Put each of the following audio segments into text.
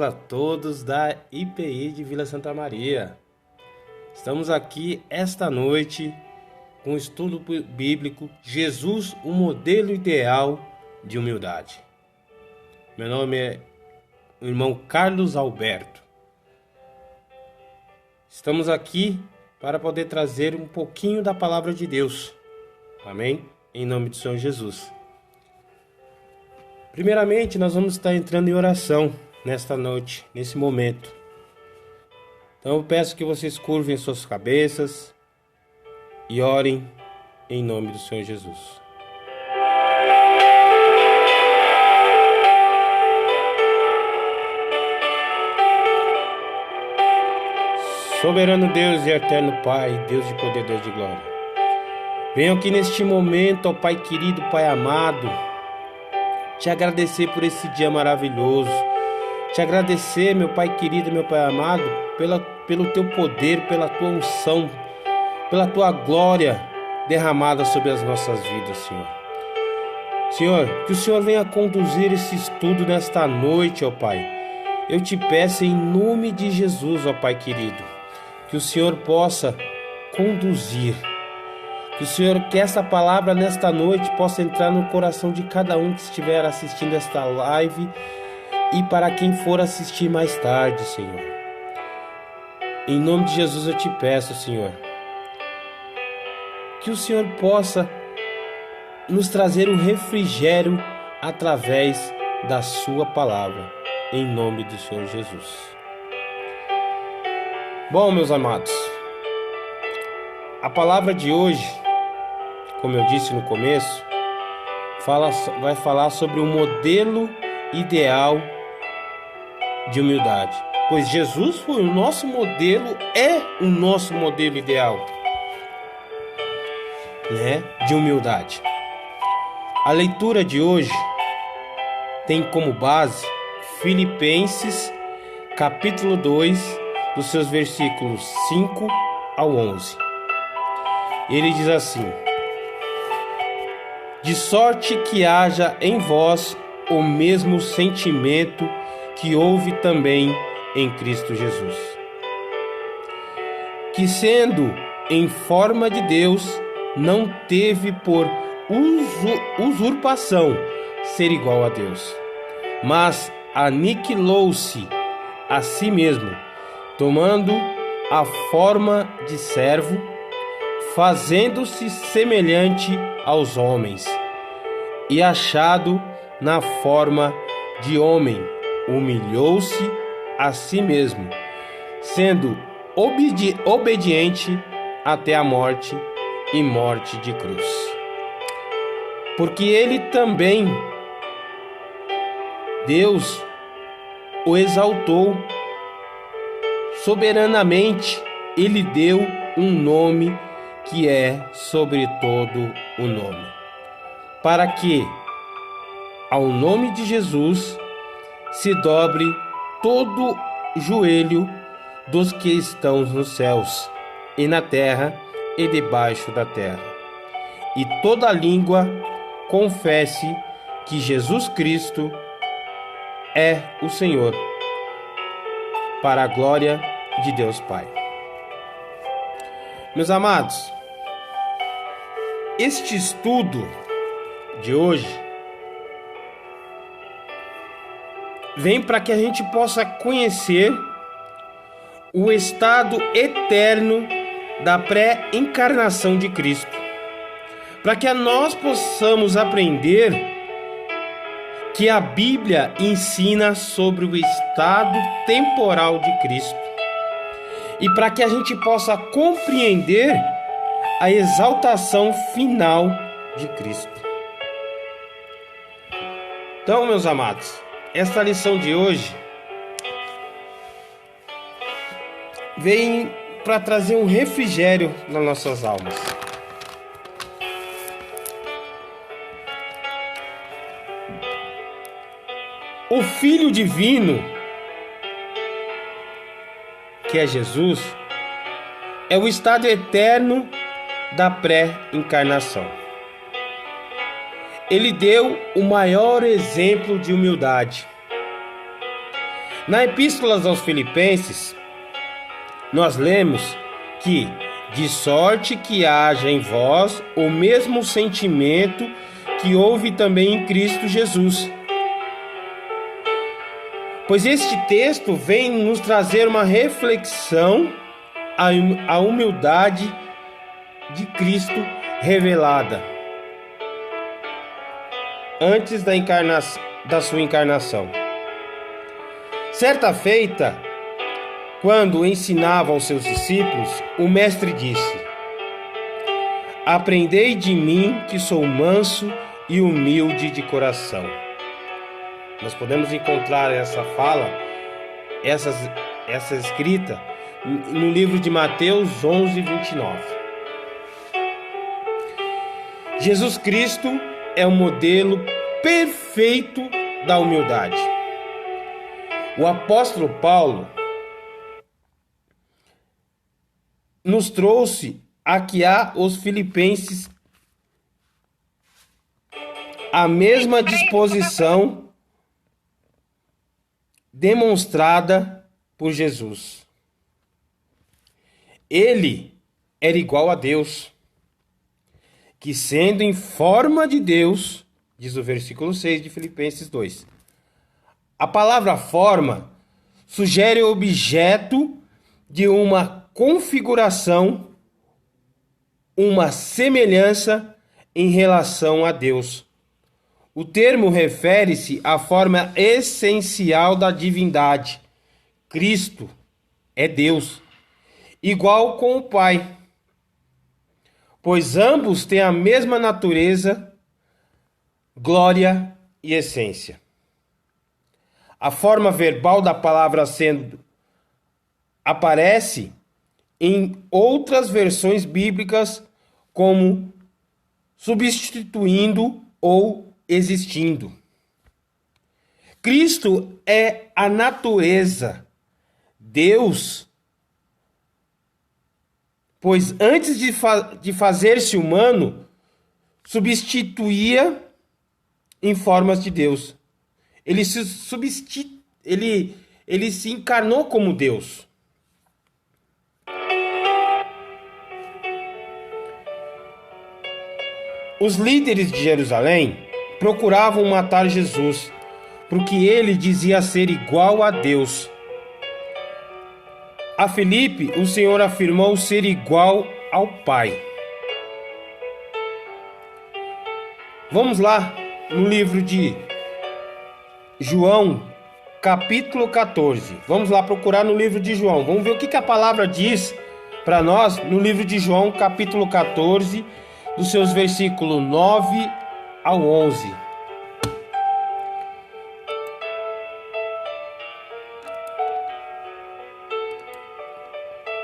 Deus a todos da IPI de Vila Santa Maria. Estamos aqui esta noite com o estudo bíblico Jesus, o modelo ideal de humildade. Meu nome é o irmão Carlos Alberto. Estamos aqui para poder trazer um pouquinho da palavra de Deus. Amém? Em nome do Senhor Jesus. Primeiramente, nós vamos estar entrando em oração nesta noite, nesse momento. Então eu peço que vocês curvem suas cabeças e orem em nome do Senhor Jesus. Soberano Deus e eterno Pai, Deus de poder, Deus de glória. Venho aqui neste momento, ó Pai querido, Pai amado, te agradecer por esse dia maravilhoso. Te agradecer, meu Pai querido, meu Pai amado, pelo teu poder, pela tua unção, pela tua glória derramada sobre as nossas vidas, Senhor. Senhor, que o Senhor venha conduzir esse estudo nesta noite, ó Pai. Eu te peço em nome de Jesus, ó Pai querido, que o Senhor possa conduzir. Que essa palavra nesta noite possa entrar no coração de cada um que estiver assistindo esta live e para quem for assistir mais tarde, Senhor. Em nome de Jesus eu te peço, Senhor, que o Senhor possa nos trazer o refrigério através da sua palavra, em nome do Senhor Jesus. Bom, meus amados, a palavra de hoje, como eu disse no começo, vai falar sobre o modelo ideal de humildade. Pois Jesus foi o nosso modelo, é o nosso modelo ideal, de humildade. A leitura de hoje tem como base Filipenses, capítulo 2, dos seus versículos 5 ao 11. Ele diz assim: de sorte que haja em vós o mesmo sentimento que houve também em Cristo Jesus, que sendo em forma de Deus, não teve por usurpação ser igual a Deus, mas aniquilou-se a si mesmo, tomando a forma de servo, fazendo-se semelhante aos homens, e achado na forma de homem, humilhou-se a si mesmo, sendo obediente até a morte e morte de cruz. Porque ele também, Deus, o exaltou soberanamente, ele deu um nome que é sobre todo o nome, para que ao nome de Jesus se dobre todo joelho dos que estão nos céus e na terra e debaixo da terra, e toda língua confesse que Jesus Cristo é o Senhor, para a glória de Deus Pai. Meus amados, este estudo de hoje vem para que a gente possa conhecer o estado eterno da pré-encarnação de Cristo, para que nós possamos aprender que a Bíblia ensina sobre o estado temporal de Cristo, e para que a gente possa compreender a exaltação final de Cristo. Então, meus amados, esta lição de hoje vem para trazer um refrigério nas nossas almas. O Filho Divino, que é Jesus, é o estado eterno da pré-encarnação. Ele deu o maior exemplo de humildade. Na Epístola aos Filipenses, nós lemos que, de sorte que haja em vós o mesmo sentimento que houve também em Cristo Jesus. Pois este texto vem nos trazer uma reflexão à humildade de Cristo revelada antes da sua encarnação. Certa feita, quando ensinava aos seus discípulos, o mestre disse: aprendei de mim, que sou manso e humilde de coração. Nós podemos encontrar essa fala, essa escrita, no livro de Mateus 11, 29. Jesus Cristo é o modelo perfeito da humildade. O apóstolo Paulo nos trouxe aqui aos Filipenses a mesma disposição demonstrada por Jesus. Ele era igual a Deus, que sendo em forma de Deus, diz o versículo 6 de Filipenses 2. A palavra forma sugere o objeto de uma configuração, uma semelhança em relação a Deus. O termo refere-se à forma essencial da divindade. Cristo é Deus, igual com o Pai, pois ambos têm a mesma natureza, glória e essência. A forma verbal da palavra sendo aparece em outras versões bíblicas como substituindo ou existindo. Cristo é a natureza, Deus, pois antes de fazer-se humano, substituía em formas de Deus. Ele se encarnou como Deus. Os líderes de Jerusalém procuravam matar Jesus, porque ele dizia ser igual a Deus. A Filipe, o Senhor afirmou ser igual ao Pai. Vamos lá no livro de João, capítulo 14. Vamos lá procurar no livro de João. Vamos ver o que a palavra diz para nós no livro de João, capítulo 14, dos seus versículos 9 ao 11.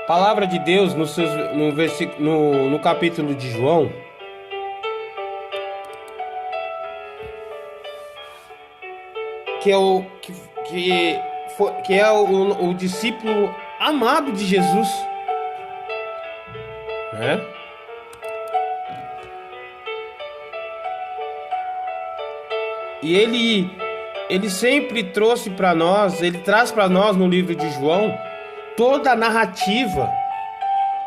Palavra de Deus no capítulo de João, que é o discípulo amado de Jesus, né? E ele sempre trouxe para nós, ele traz para nós no livro de João toda a narrativa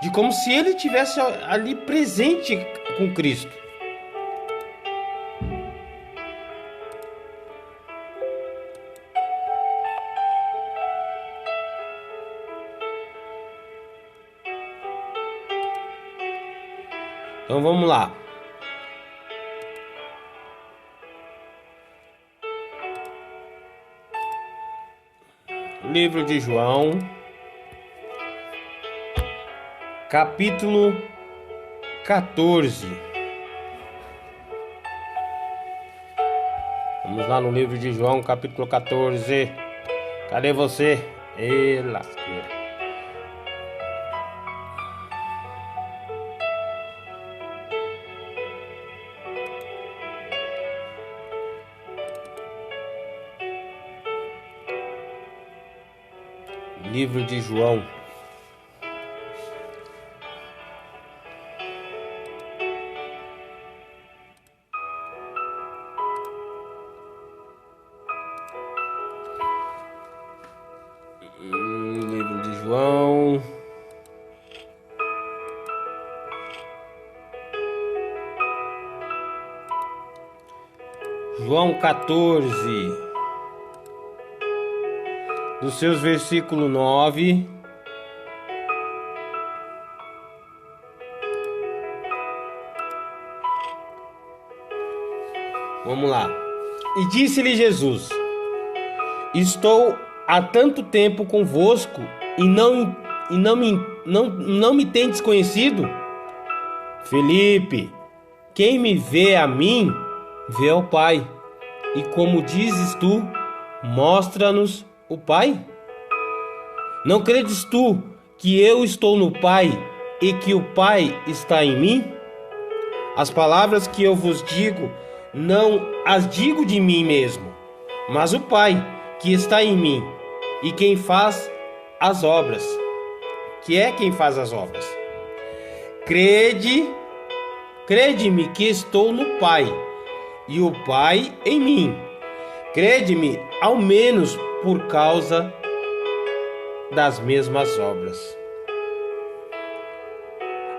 de como se ele estivesse ali presente com Cristo. Então vamos lá. Livro de João, capítulo 14. Vamos lá no livro de João, capítulo 14. Cadê você? Ê, lasqueira. Livro de João, João 14, dos seus versículos 9. Vamos lá. E disse-lhe Jesus: Estou há tanto tempo convosco e não me tendes conhecido? Felipe, quem me vê a mim, vê ao Pai. E como dizes tu, mostra-nos o Pai? Não credes tu que eu estou no Pai e que o Pai está em mim? As palavras que eu vos digo, não as digo de mim mesmo, mas o Pai que está em mim, e quem faz as obras, que é quem faz as obras. Crede-me que estou no Pai, e o Pai em mim. Crede-me, ao menos por causa das mesmas obras.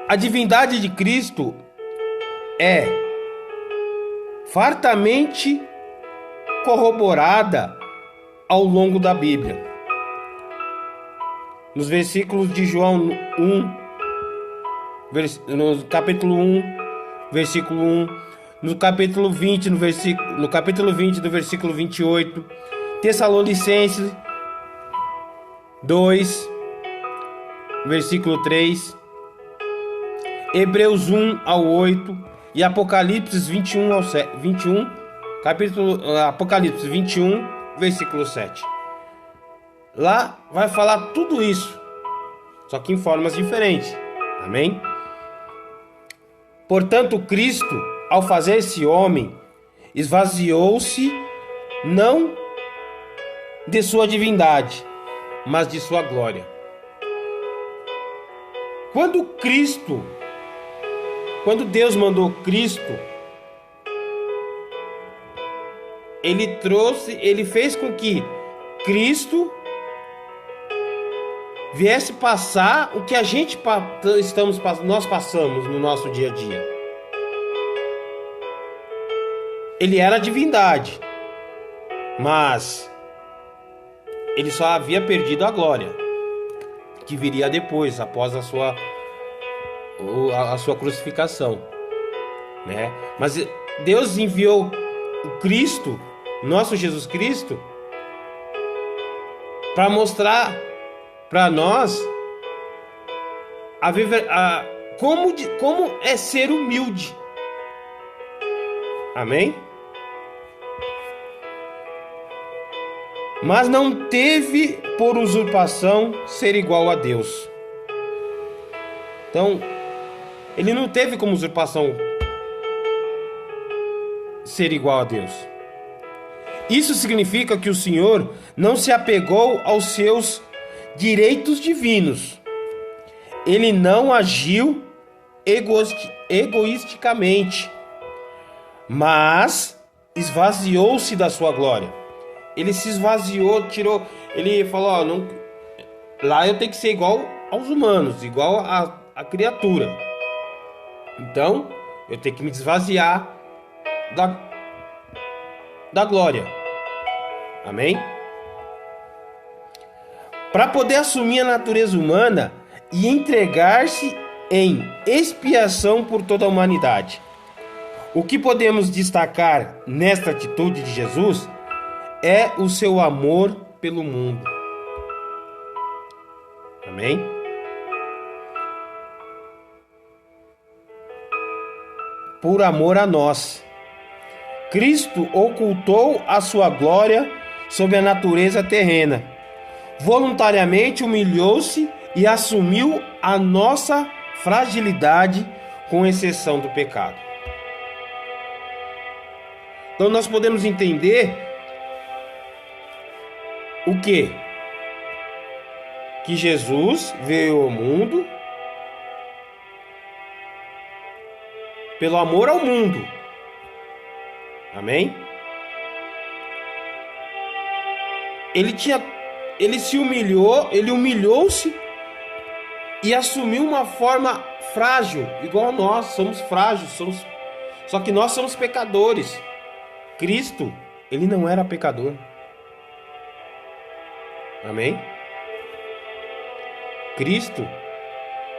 A divindade de Cristo é fartamente corroborada ao longo da Bíblia. Nos versículos de João 1, no capítulo 1, versículo 1, no capítulo 20, no capítulo 20, do versículo 28, Tessalonicenses 2, versículo 3, Hebreus 1 ao 8 e Apocalipse 21 ao 21, Apocalipse 21, versículo 7. Lá vai falar tudo isso, só que em formas diferentes. Amém? Portanto, Cristo, ao fazer-se homem, esvaziou-se não de sua divindade, mas de sua glória. Quando Deus mandou Cristo, ele fez com que Cristo viesse passar o que nós passamos no nosso dia a dia. Ele era a divindade, mas ele só havia perdido a glória, que viria depois, após a sua crucificação, né? Mas Deus enviou o Cristo, nosso Jesus Cristo, para mostrar para nós como é ser humilde. Amém? Mas não teve por usurpação ser igual a Deus. Então, ele não teve como usurpação ser igual a Deus. Isso significa que o Senhor não se apegou aos seus direitos divinos. Ele não agiu egoisticamente, mas esvaziou-se da sua glória. Ele se esvaziou, ele falou, lá eu tenho que ser igual aos humanos, igual a criatura. Então, eu tenho que me esvaziar da glória. Amém? Para poder assumir a natureza humana e entregar-se em expiação por toda a humanidade. O que podemos destacar nesta atitude de Jesus é o seu amor pelo mundo. Amém? Por amor a nós, Cristo ocultou a sua glória sob a natureza terrena. Voluntariamente humilhou-se e assumiu a nossa fragilidade, com exceção do pecado. Então nós podemos entender o quê? Que Jesus veio ao mundo pelo amor ao mundo. Amém? Ele humilhou-se e assumiu uma forma frágil, igual a nós, somos frágeis, só que nós somos pecadores. Cristo, ele não era pecador. Amém? Cristo,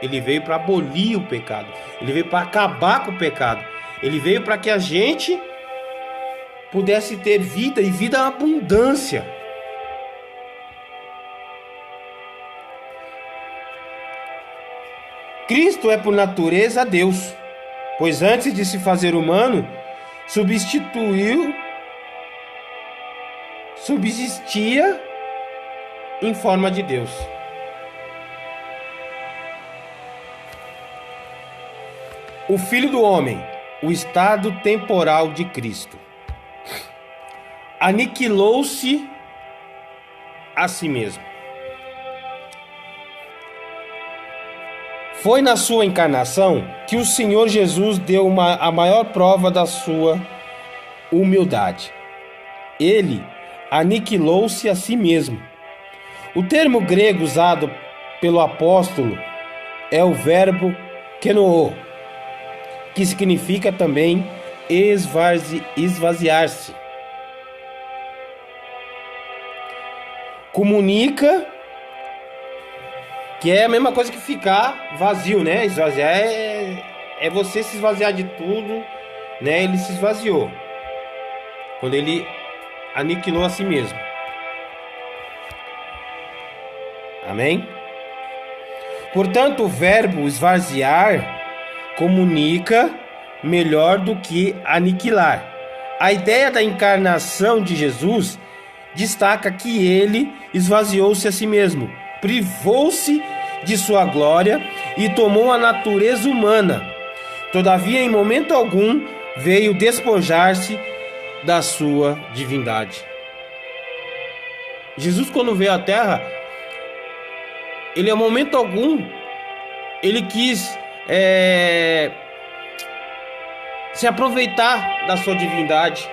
ele veio para abolir o pecado. Ele veio para acabar com o pecado. Ele veio para que a gente pudesse ter vida e vida em abundância. Cristo é por natureza Deus, pois antes de se fazer humano, subsistia em forma de Deus. O Filho do Homem, o estado temporal de Cristo, aniquilou-se a si mesmo. Foi na sua encarnação que o Senhor Jesus deu a maior prova da sua humildade. Ele aniquilou-se a si mesmo. O termo grego usado pelo apóstolo é o verbo kenoo, que significa também esvaziar-se. Comunica que é a mesma coisa que ficar vazio, né? Esvaziar é você se esvaziar de tudo, né? Ele se esvaziou quando ele aniquilou a si mesmo. Amém? Portanto, o verbo esvaziar comunica melhor do que aniquilar. A ideia da encarnação de Jesus destaca que ele esvaziou-se a si mesmo, privou-se de sua glória e tomou a natureza humana. Todavia, em momento algum, veio despojar-se da sua divindade. Jesus, quando veio à Terra, ele, em momento algum, ele quis se aproveitar da sua divindade.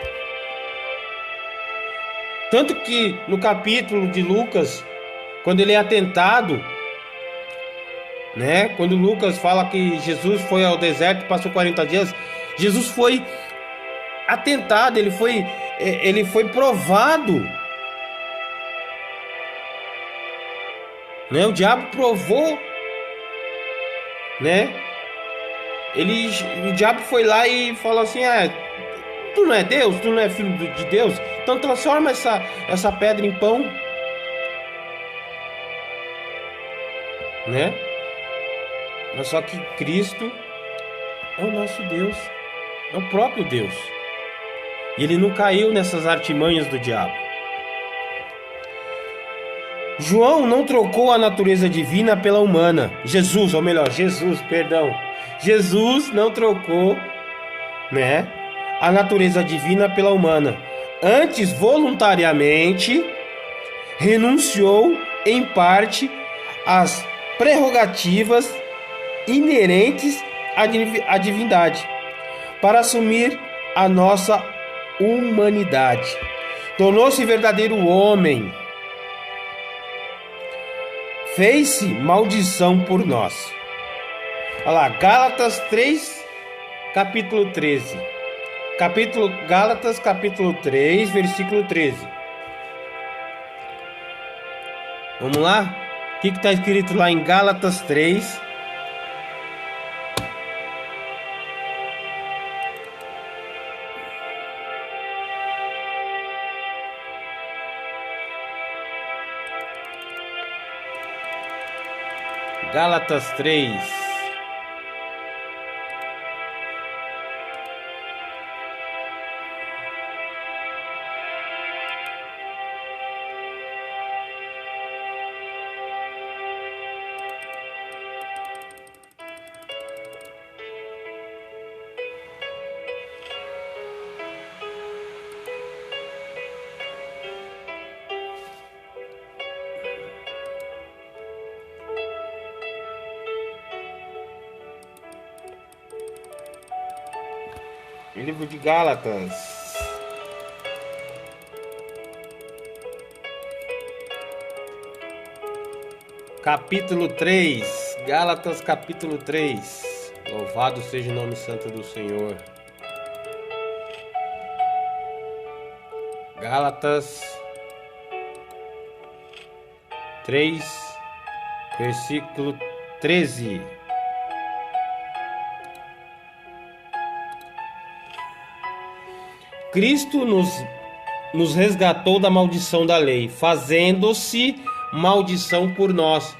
Tanto que no capítulo de Lucas, quando ele é tentado, né? Quando Lucas fala que Jesus foi ao deserto e passou 40 dias, Jesus foi atentado, ele foi provado, né? O diabo provou, né? O diabo foi lá e falou assim: tu não é Deus, tu não é filho de Deus, então transforma essa pedra em pão, né? Mas só que Cristo é o nosso Deus, é o próprio Deus, e ele não caiu nessas artimanhas do diabo. João não trocou a natureza divina pela humana. Jesus não trocou, né, a natureza divina pela humana. Antes, voluntariamente, renunciou em parte às prerrogativas inerentes à divindade, para assumir a nossa humanidade. Tornou-se verdadeiro homem. Fez-se maldição por nós. Olha lá, Gálatas 3, capítulo 13. Gálatas, capítulo 3, versículo 13. Vamos lá? O que está escrito lá em Gálatas 3? Gálatas 3. Livro de Gálatas, capítulo 3. Gálatas capítulo 3. Louvado seja o nome santo do Senhor. Gálatas 3, versículo 13. Cristo nos resgatou da maldição da lei, fazendo-se maldição por nós,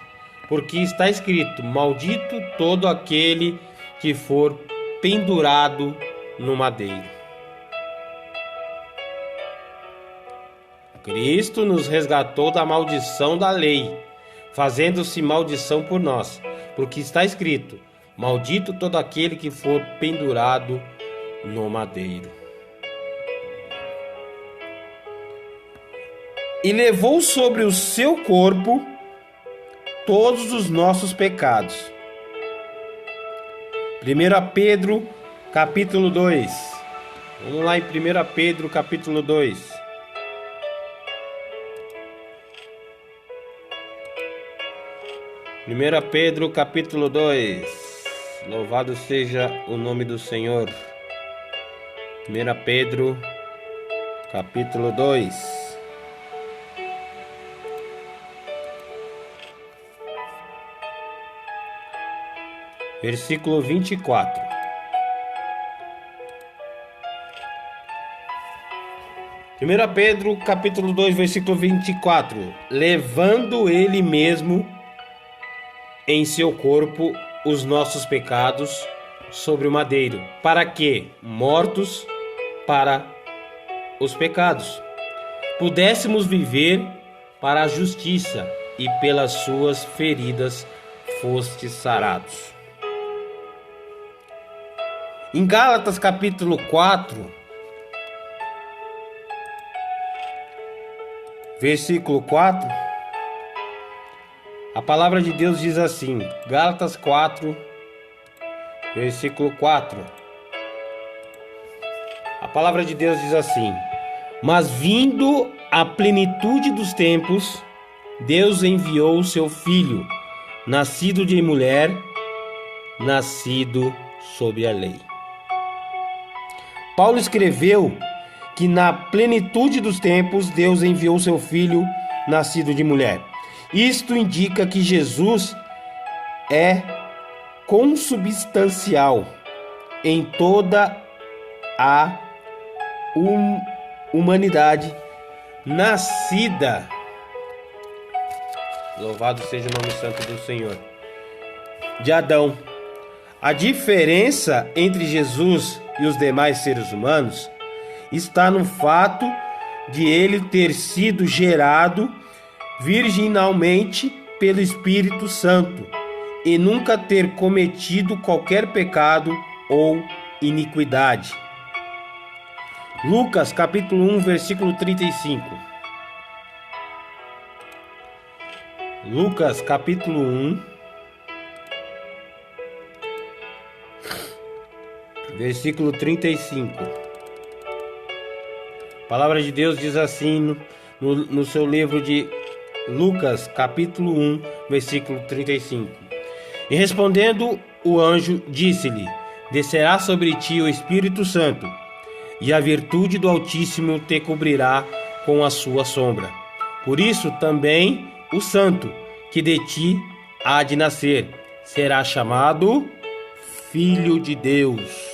porque está escrito: maldito todo aquele que for pendurado no madeiro. Cristo nos resgatou da maldição da lei, fazendo-se maldição por nós, porque está escrito: maldito todo aquele que for pendurado no madeiro. E levou sobre o seu corpo todos os nossos pecados. 1 Pedro, capítulo 2. Vamos lá em 1 Pedro, capítulo 2. 1 Pedro, capítulo 2. Louvado seja o nome do Senhor. 1 Pedro, capítulo 2. Versículo 24. Primeira Pedro, capítulo 2, versículo 24. Levando ele mesmo em seu corpo os nossos pecados sobre o madeiro, para que, mortos para os pecados, pudéssemos viver para a justiça, e pelas suas feridas fostes sarados. Em Gálatas capítulo 4, versículo 4, a palavra de Deus diz assim, Gálatas 4, versículo 4. A palavra de Deus diz assim: mas vindo a plenitude dos tempos, Deus enviou o seu Filho, nascido de mulher, nascido sob a lei. Paulo escreveu que na plenitude dos tempos Deus enviou seu Filho nascido de mulher. Isto indica que Jesus é consubstancial em toda a humanidade nascida. Louvado seja o nome santo do Senhor. De Adão. A diferença entre Jesus e os demais seres humanos está no fato de ele ter sido gerado virginalmente pelo Espírito Santo e nunca ter cometido qualquer pecado ou iniquidade. Lucas capítulo 1, versículo 35. Lucas capítulo 1, versículo 35. A palavra de Deus diz assim no seu livro de Lucas, capítulo 1, versículo 35. E respondendo o anjo, disse-lhe: descerá sobre ti o Espírito Santo, e a virtude do Altíssimo te cobrirá com a sua sombra. Por isso também o santo que de ti há de nascer será chamado Filho de Deus.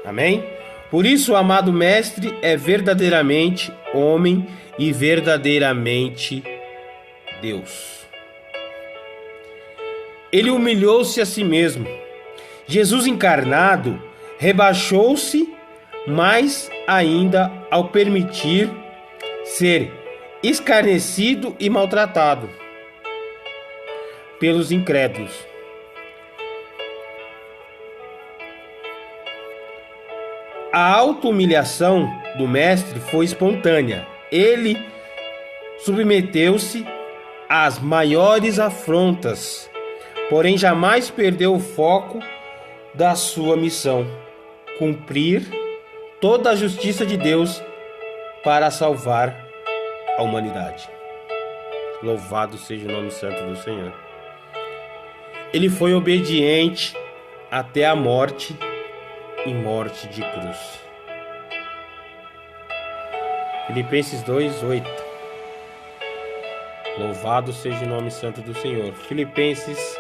Amém? Por isso o amado Mestre é verdadeiramente homem e verdadeiramente Deus. Ele humilhou-se a si mesmo. Jesus encarnado rebaixou-se mais ainda ao permitir ser escarnecido e maltratado pelos incrédulos. A auto-humilhação do Mestre foi espontânea. Ele submeteu-se às maiores afrontas, porém jamais perdeu o foco da sua missão: cumprir toda a justiça de Deus para salvar a humanidade. Louvado seja o nome santo do Senhor. Ele foi obediente até a morte e morte de cruz. Filipenses 2:8. Louvado seja o nome santo do Senhor. Filipenses,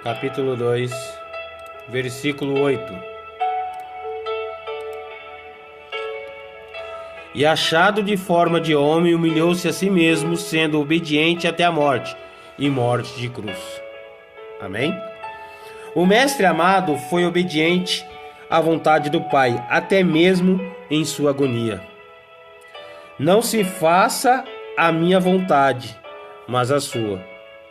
capítulo 2, versículo 8. E achado de forma de homem, humilhou-se a si mesmo, sendo obediente até a morte, e morte de cruz. Amém? O Mestre amado foi obediente à vontade do Pai, até mesmo em sua agonia. Não se faça a minha vontade, mas a sua.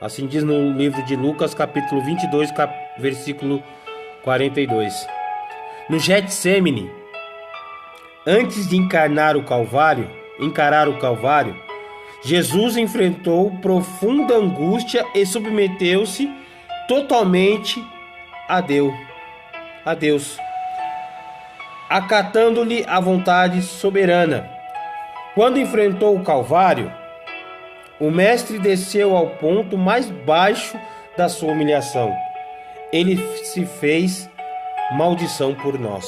Assim diz no livro de Lucas, capítulo 22, versículo 42. No Getsêmani, antes de encarar o Calvário, Jesus enfrentou profunda angústia e submeteu-se totalmente a Deus, acatando-lhe a vontade soberana. Quando enfrentou o Calvário, o Mestre desceu ao ponto mais baixo da sua humilhação. Ele se fez maldição por nós.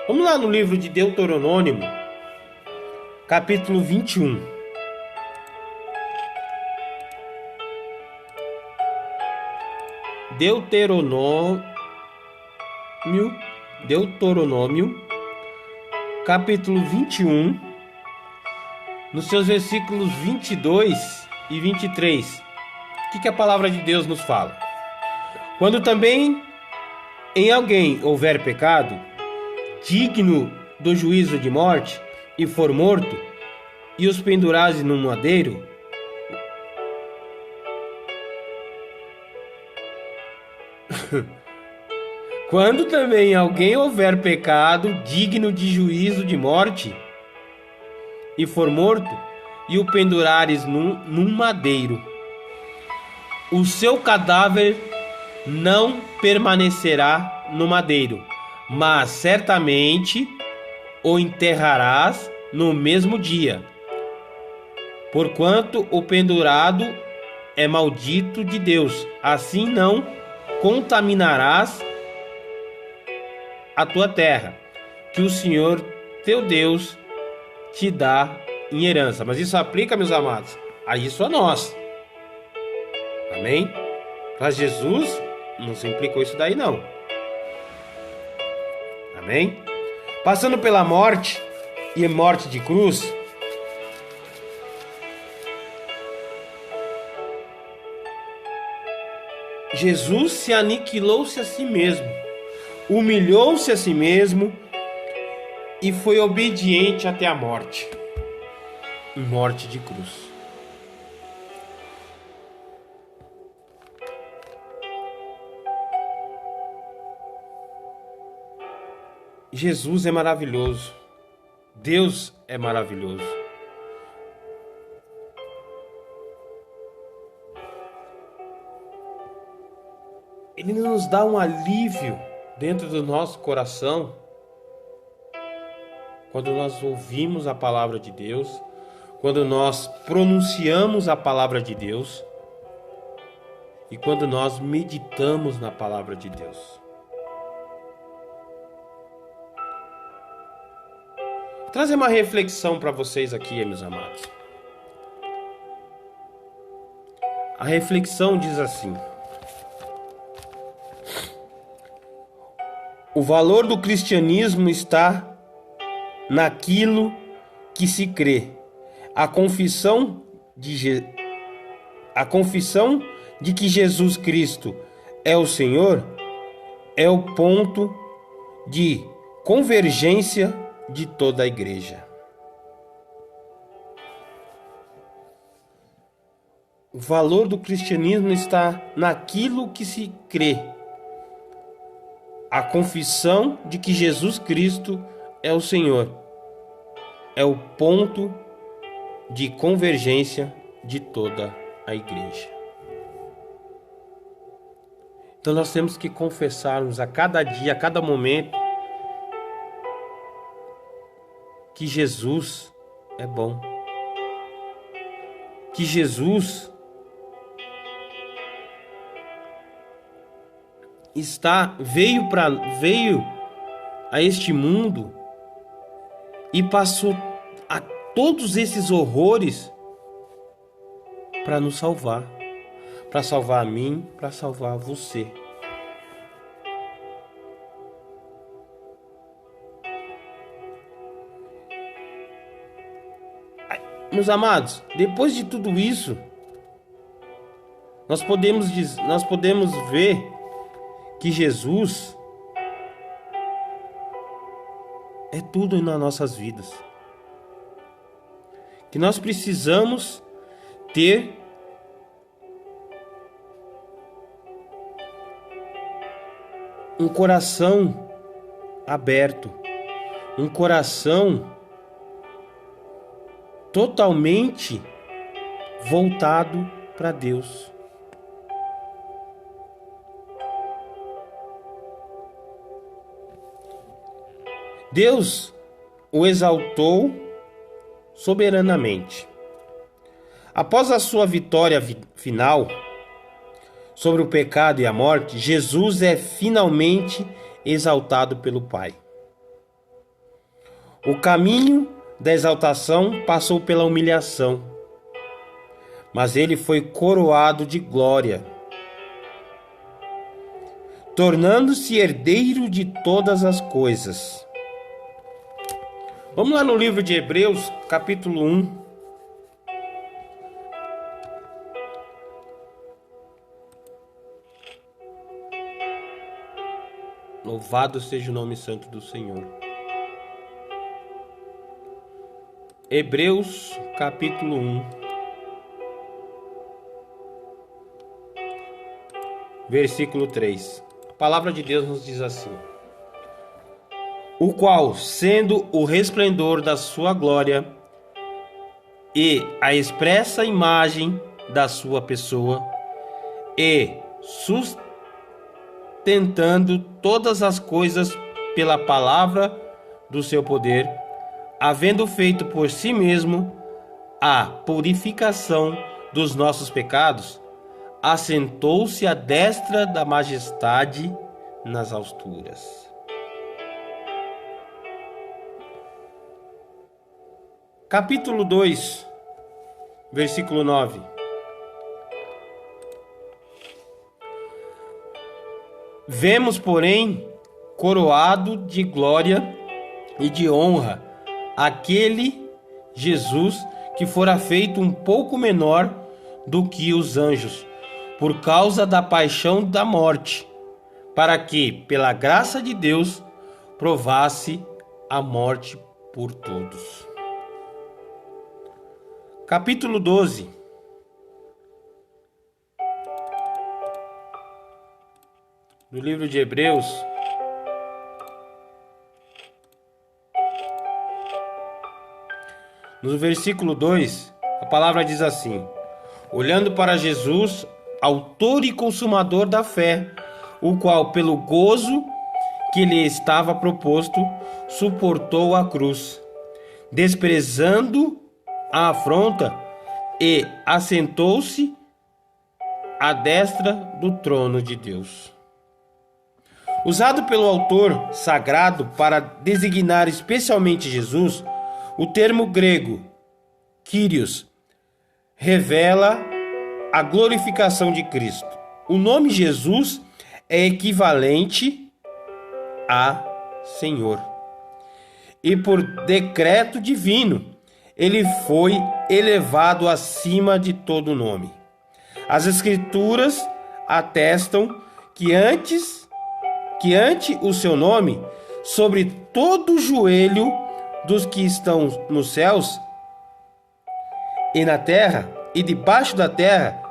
Vamos lá no livro de Deuteronômio, capítulo 21. Deuteronômio, capítulo 21, nos seus versículos 22 e 23. O que a palavra de Deus nos fala? Quando também em alguém houver pecado, digno do juízo de morte, e for morto, e os pendurares no madeiro, quando também alguém houver pecado, digno de juízo de morte, e for morto, e o pendurares num madeiro, o seu cadáver não permanecerá no madeiro, mas certamente o enterrarás no mesmo dia, porquanto o pendurado é maldito de Deus. Assim não contaminarás a tua terra, que o Senhor teu Deus te dá em herança. Mas isso aplica, meus amados, a isso a nós. Amém? Para Jesus não se implicou isso daí não. Amém? Passando pela morte e morte de cruz, Jesus se aniquilou-se a si mesmo, humilhou-se a si mesmo e foi obediente até a morte, morte de cruz. Jesus é maravilhoso. Deus é maravilhoso. Ele nos dá um alívio dentro do nosso coração quando nós ouvimos a palavra de Deus, quando nós pronunciamos a palavra de Deus e quando nós meditamos na palavra de Deus. Vou trazer uma reflexão para vocês aqui, meus amados. A reflexão diz assim: o valor do cristianismo está naquilo que se crê. A confissão de que Jesus Cristo é o Senhor é o ponto de convergência de toda a igreja. O valor do cristianismo está naquilo que se crê. A confissão de que Jesus Cristo é o Senhor é o ponto de convergência de toda a igreja. Então nós temos que confessarmos a cada dia, a cada momento, que Jesus é bom, que Jesus veio a este mundo e passou a todos esses horrores para nos salvar, para salvar a mim, para salvar você. Meus amados, depois de tudo isso, nós podemos ver que Jesus é tudo nas nossas vidas. Que nós precisamos ter um coração aberto, um coração totalmente voltado para Deus. Deus o exaltou soberanamente. Após a sua vitória final sobre o pecado e a morte, Jesus é finalmente exaltado pelo Pai. O caminho da exaltação passou pela humilhação, mas ele foi coroado de glória, tornando-se herdeiro de todas as coisas. Vamos lá no livro de Hebreus, capítulo 1. Louvado seja o nome santo do Senhor. Hebreus, capítulo 1. Versículo 3. A palavra de Deus nos diz assim: o qual, sendo o resplendor da sua glória e a expressa imagem da sua pessoa, e sustentando todas as coisas pela palavra do seu poder, havendo feito por si mesmo a purificação dos nossos pecados, assentou-se à destra da majestade nas alturas. Capítulo 2, versículo 9. Vemos, porém, coroado de glória e de honra aquele Jesus que fora feito um pouco menor do que os anjos, por causa da paixão da morte, para que, pela graça de Deus, provasse a morte por todos. Capítulo 12. Do livro de Hebreus. No versículo 2, a palavra diz assim: olhando para Jesus, autor e consumador da fé, o qual, pelo gozo que lhe estava proposto, suportou a cruz, desprezando a afronta, e assentou-se à destra do trono de Deus. Usado pelo autor sagrado para designar especialmente Jesus, o termo grego Kyrios revela a glorificação de Cristo. O nome Jesus é equivalente a Senhor. E por decreto divino, ele foi elevado acima de todo nome. As Escrituras atestam que ante o seu nome, sobre todo joelho dos que estão nos céus e na terra e debaixo da terra,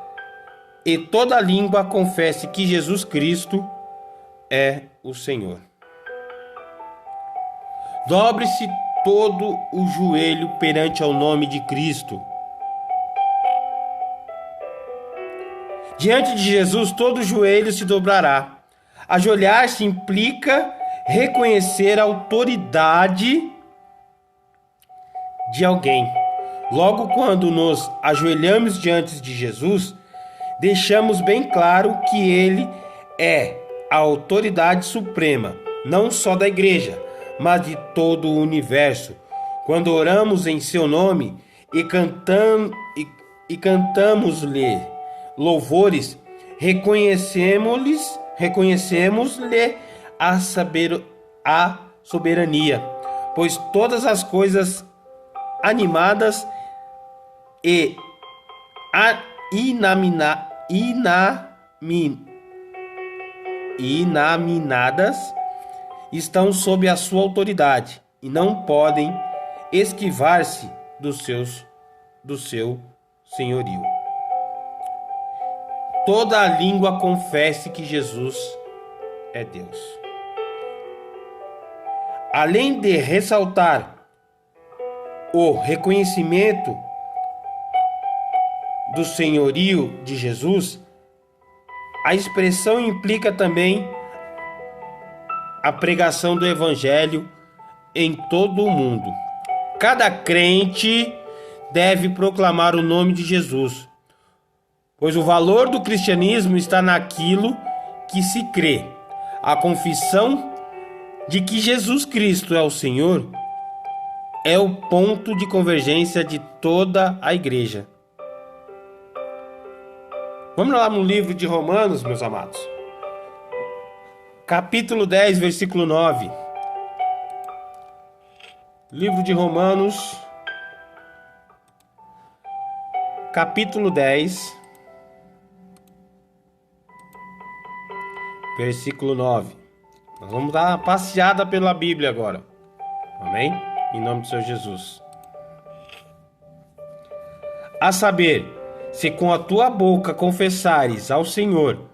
e toda língua confesse que Jesus Cristo é o Senhor. Dobre-se todo o joelho perante ao nome de Cristo. Diante de Jesus, todo joelho se dobrará. Ajoelhar-se implica reconhecer a autoridade de alguém. Logo, quando nos ajoelhamos diante de Jesus, deixamos bem claro que Ele é a autoridade suprema, não só da igreja, mas de todo o universo. Quando oramos em seu nome e cantamos-lhe louvores, reconhecemos-lhe a soberania, pois todas as coisas animadas e inaminadas estão sob a sua autoridade e não podem esquivar-se do seu senhorio. Toda a língua confesse que Jesus é Deus. Além de ressaltar o reconhecimento do senhorio de Jesus, a expressão implica também a pregação do Evangelho em todo o mundo. Cada crente deve proclamar o nome de Jesus, pois o valor do cristianismo está naquilo que se crê. A confissão de que Jesus Cristo é o Senhor é o ponto de convergência de toda a igreja. Vamos lá no livro de Romanos, meus amados. Capítulo 10, versículo 9. Livro de Romanos, capítulo 10, versículo 9. Nós vamos dar uma passeada pela Bíblia agora. Amém? Em nome do Senhor Jesus. A saber, se com a tua boca confessares ao Senhor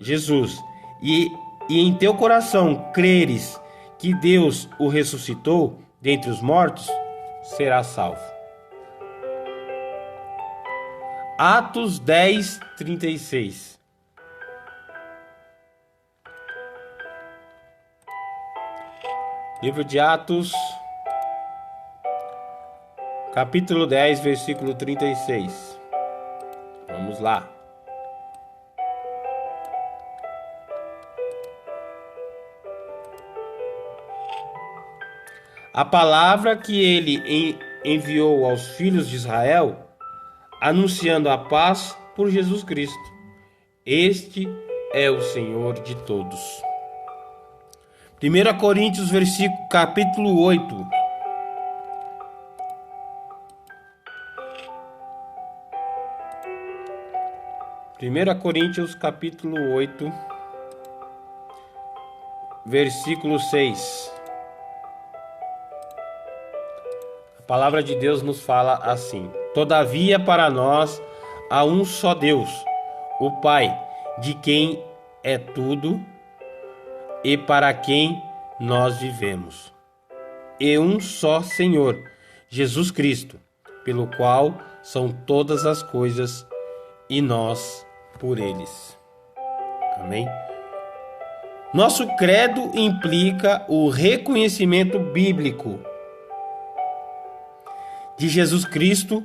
Jesus e em teu coração creres que Deus o ressuscitou dentre os mortos, serás salvo. Atos 10, 36. Livro de Atos, capítulo 10, versículo 36. Vamos lá. A palavra que ele enviou aos filhos de Israel, anunciando a paz por Jesus Cristo. Este é o Senhor de todos. 1 Coríntios, capítulo 8. Primeira Coríntios, capítulo 8, versículo 6. A palavra de Deus nos fala assim: todavia para nós há um só Deus, o Pai, de quem é tudo e para quem nós vivemos, e um só Senhor, Jesus Cristo, pelo qual são todas as coisas e nós por eles. Amém? Nosso credo implica o reconhecimento bíblico de Jesus Cristo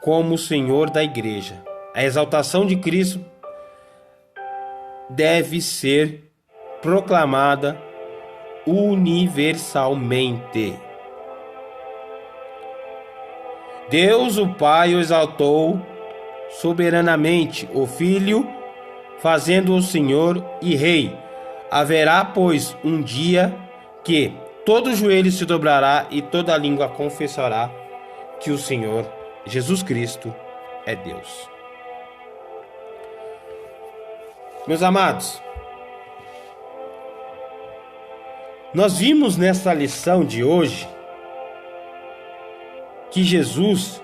como o Senhor da igreja. A exaltação de Cristo deve ser proclamada universalmente. Deus, o Pai, o exaltou soberanamente, o Filho, fazendo-o Senhor e Rei. Haverá, pois, um dia que todo joelho se dobrará e toda língua confessará que o Senhor Jesus Cristo é Deus. Meus amados, nós vimos nessa lição de hoje que Jesus,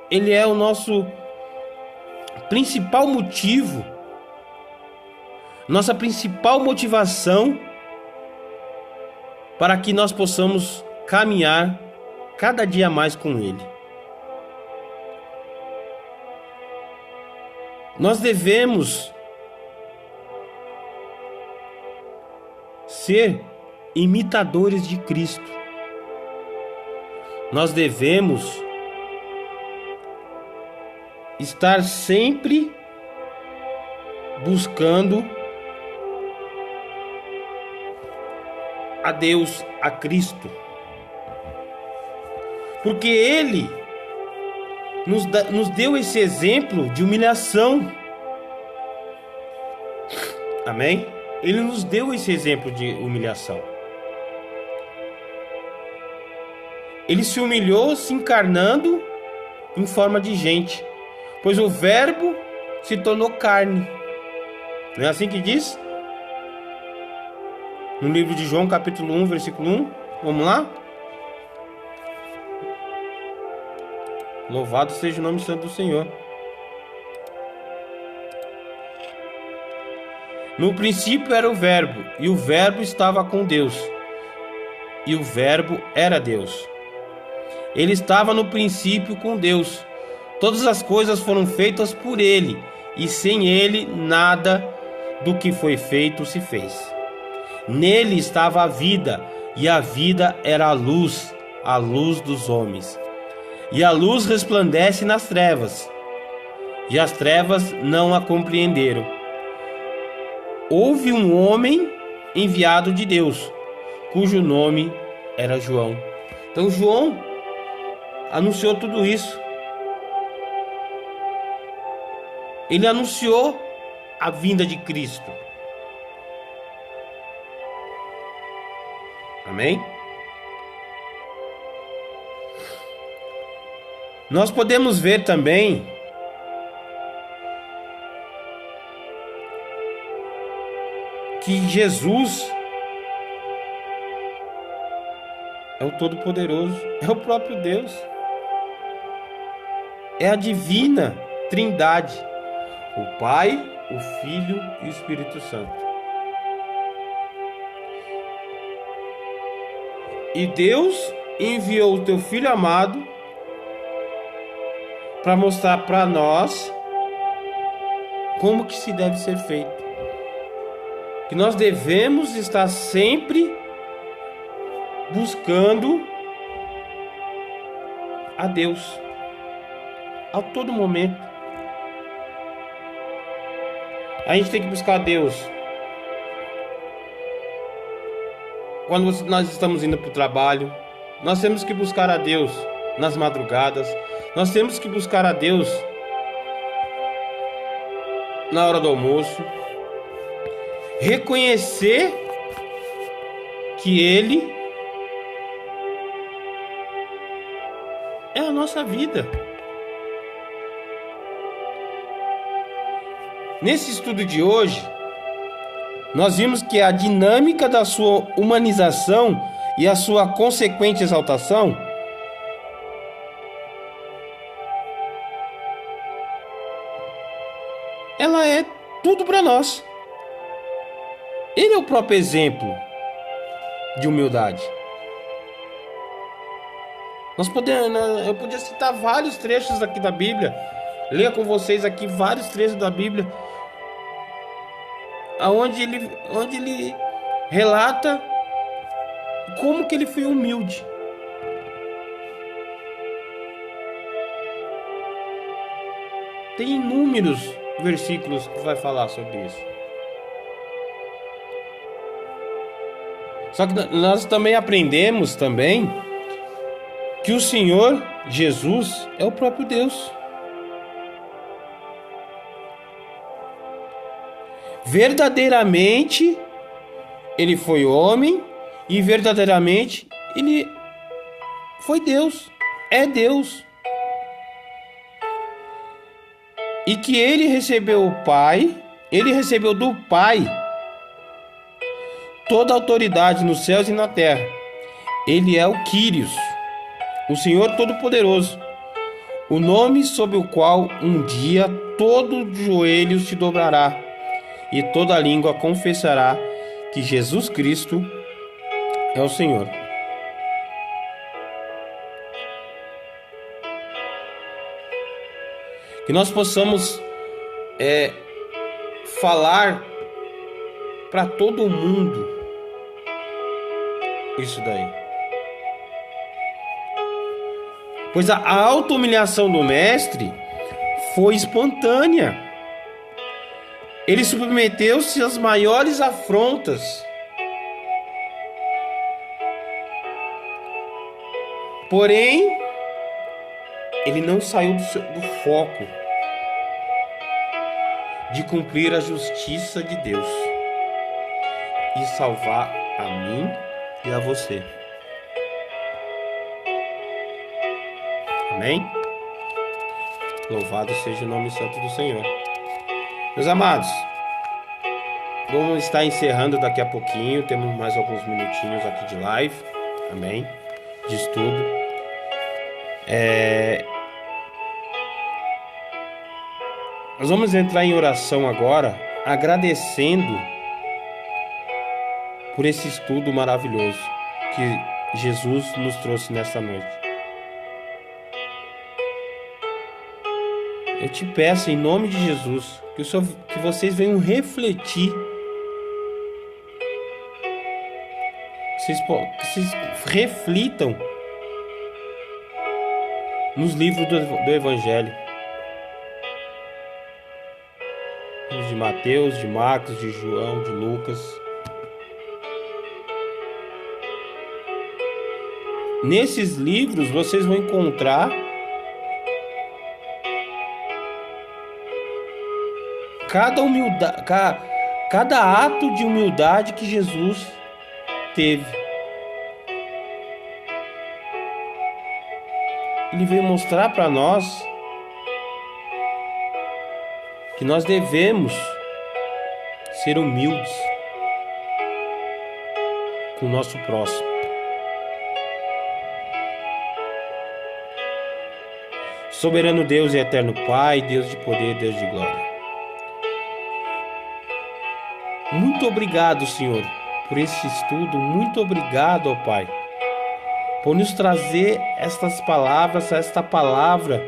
ele é o nosso principal motivo, nossa principal motivação para que nós possamos caminhar cada dia mais com Ele. Nós devemos ser imitadores de Cristo. nós devemos estar sempre buscando a Deus, a Cristo, porque Ele nos deu esse exemplo de humilhação. Amém? Ele nos deu esse exemplo de humilhação. Ele se humilhou se encarnando em forma de gente, pois o Verbo se tornou carne. Não é assim que diz? No livro de João, capítulo 1, versículo 1. Vamos lá? Louvado seja o nome santo do Senhor. No princípio era o Verbo, e o Verbo estava com Deus, e o Verbo era Deus. Ele estava no princípio com Deus. Todas as coisas foram feitas por Ele, e sem Ele nada do que foi feito se fez. Nele estava a vida, e a vida era a luz dos homens. E a luz resplandece nas trevas, e as trevas não a compreenderam. Houve um homem enviado de Deus, cujo nome era João. Então João anunciou tudo isso. Ele anunciou a vinda de Cristo. Amém? Nós podemos ver também que Jesus é o Todo-Poderoso, é o próprio Deus, é a divina Trindade, o Pai, o Filho e o Espírito Santo. E Deus enviou o teu Filho amado para mostrar para nós como que se deve ser feito. Que nós devemos estar sempre buscando a Deus a todo momento. A gente tem que buscar a Deus quando nós estamos indo para o trabalho. Nós temos que buscar a Deus nas madrugadas. Nós temos que buscar a Deus na hora do almoço. Reconhecer que Ele é a nossa vida. Nesse estudo de hoje, nós vimos que a dinâmica da sua humanização e a sua consequente exaltação ela é tudo para nós. Ele é o próprio exemplo de humildade. Eu podia citar vários trechos aqui da Bíblia, ler com vocês aqui vários trechos da Bíblia, onde ele relata como que ele foi humilde. Tem inúmeros versículos que vai falar sobre isso. Só que nós também aprendemos também que o Senhor Jesus é o próprio Deus. Verdadeiramente Ele foi homem e verdadeiramente Ele foi Deus, é Deus. E que Ele recebeu o Pai, Ele recebeu do Pai toda a autoridade nos céus e na terra. Ele é o Quírios, o Senhor Todo-Poderoso, o nome sob o qual um dia todo joelho se dobrará e toda língua confessará que Jesus Cristo é o Senhor. Que nós possamos falar para todo mundo isso daí. pois a auto-humilhação do mestre foi espontânea. Ele submeteu-se às maiores afrontas. Porém, ele não saiu do foco de cumprir a justiça de Deus e salvar a mim e a você. Amém? Louvado seja o nome santo do Senhor. Meus amados, vamos estar encerrando daqui a pouquinho. Temos mais alguns minutinhos aqui de live. Amém? De estudo. Nós vamos entrar em oração agora, agradecendo por esse estudo maravilhoso que Jesus nos trouxe nesta noite. Eu te peço, em nome de Jesus, que vocês venham refletir, que vocês reflitam nos livros do Evangelho, de Mateus, de Marcos, de João, de Lucas. Nesses livros vocês vão encontrar cada ato de humildade que Jesus teve. Ele veio mostrar para nós que nós devemos ser humildes com o nosso próximo. Soberano Deus e eterno Pai, Deus de poder, Deus de glória. Muito obrigado, Senhor, por esse estudo. Muito obrigado, ó Pai, por nos trazer estas palavras, esta palavra,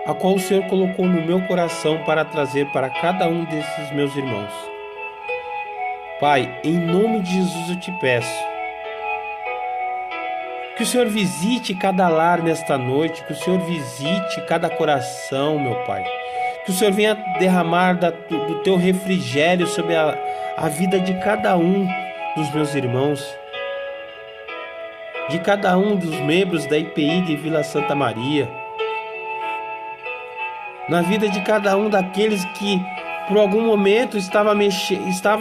a qual o Senhor colocou no meu coração para trazer para cada um desses meus irmãos. Pai, em nome de Jesus eu te peço que o Senhor visite cada lar nesta noite, que o Senhor visite cada coração, meu Pai. Que o Senhor venha derramar do teu refrigério sobre a vida de cada um dos meus irmãos, de cada um dos membros da IPI de Vila Santa Maria, na vida de cada um daqueles que por algum momento estava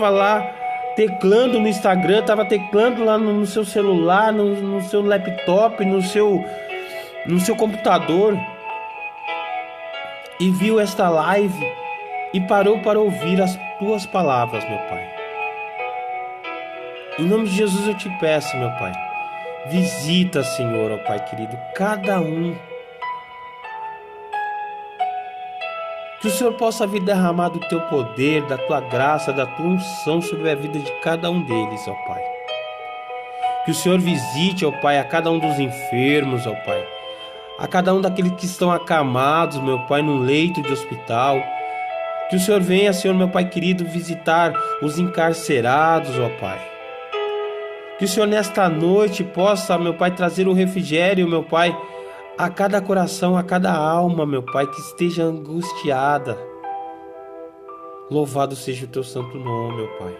lá teclando no Instagram, estava teclando lá no seu celular, no seu laptop, no seu computador, e viu esta live e parou para ouvir as tuas palavras, meu Pai. Em nome de Jesus eu te peço, meu Pai, visita, Senhor, ó Pai querido, cada um. Que o Senhor possa vir derramar do teu poder, da tua graça, da tua unção sobre a vida de cada um deles, ó Pai. Que o Senhor visite, ó Pai, a cada um dos enfermos, ó Pai. A cada um daqueles que estão acamados, meu Pai, num leito de hospital. Que o Senhor venha, Senhor, meu Pai querido, visitar os encarcerados, ó Pai. Que o Senhor nesta noite possa, meu Pai, trazer o refrigério, meu Pai, a cada coração, a cada alma, meu Pai, que esteja angustiada. Louvado seja o teu santo nome, ó Pai.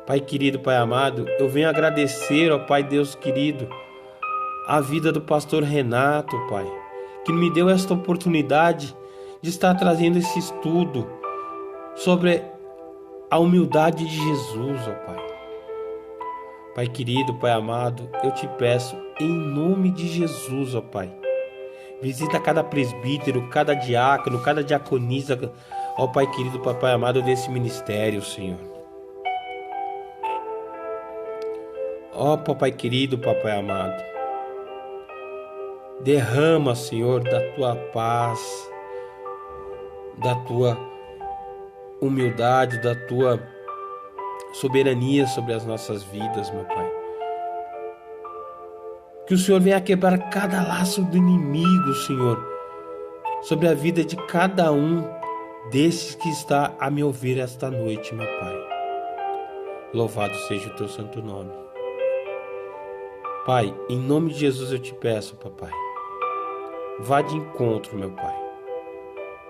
Pai querido, Pai amado, eu venho agradecer, ó Pai Deus querido, a vida do pastor Renato, Pai, que me deu esta oportunidade de estar trazendo esse estudo sobre a humildade de Jesus, ó Pai. Pai querido, Pai amado, eu te peço, em nome de Jesus, ó Pai, visita cada presbítero, cada diácono, cada diaconisa, ó Pai querido, Pai amado, desse ministério, Senhor. Ó Pai querido, Pai amado, derrama, Senhor, da tua paz, da tua humildade, da tua soberania sobre as nossas vidas, meu Pai. Que o Senhor venha quebrar cada laço do inimigo, Senhor, sobre a vida de cada um desses que está a me ouvir esta noite, meu Pai. Louvado seja o teu santo nome. Pai, em nome de Jesus eu te peço, papai, vá de encontro, meu Pai,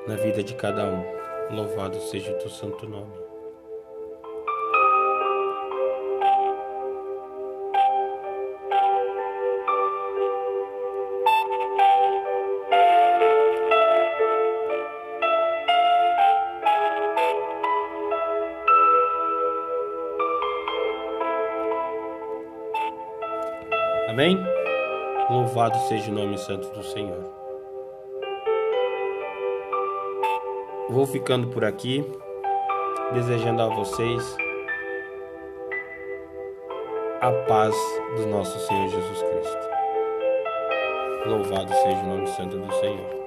na vida de cada um. Louvado seja o teu santo nome. Amém? Louvado seja o nome santo do Senhor. Vou ficando por aqui, desejando a vocês a paz do nosso Senhor Jesus Cristo. Louvado seja o nome santo do Senhor.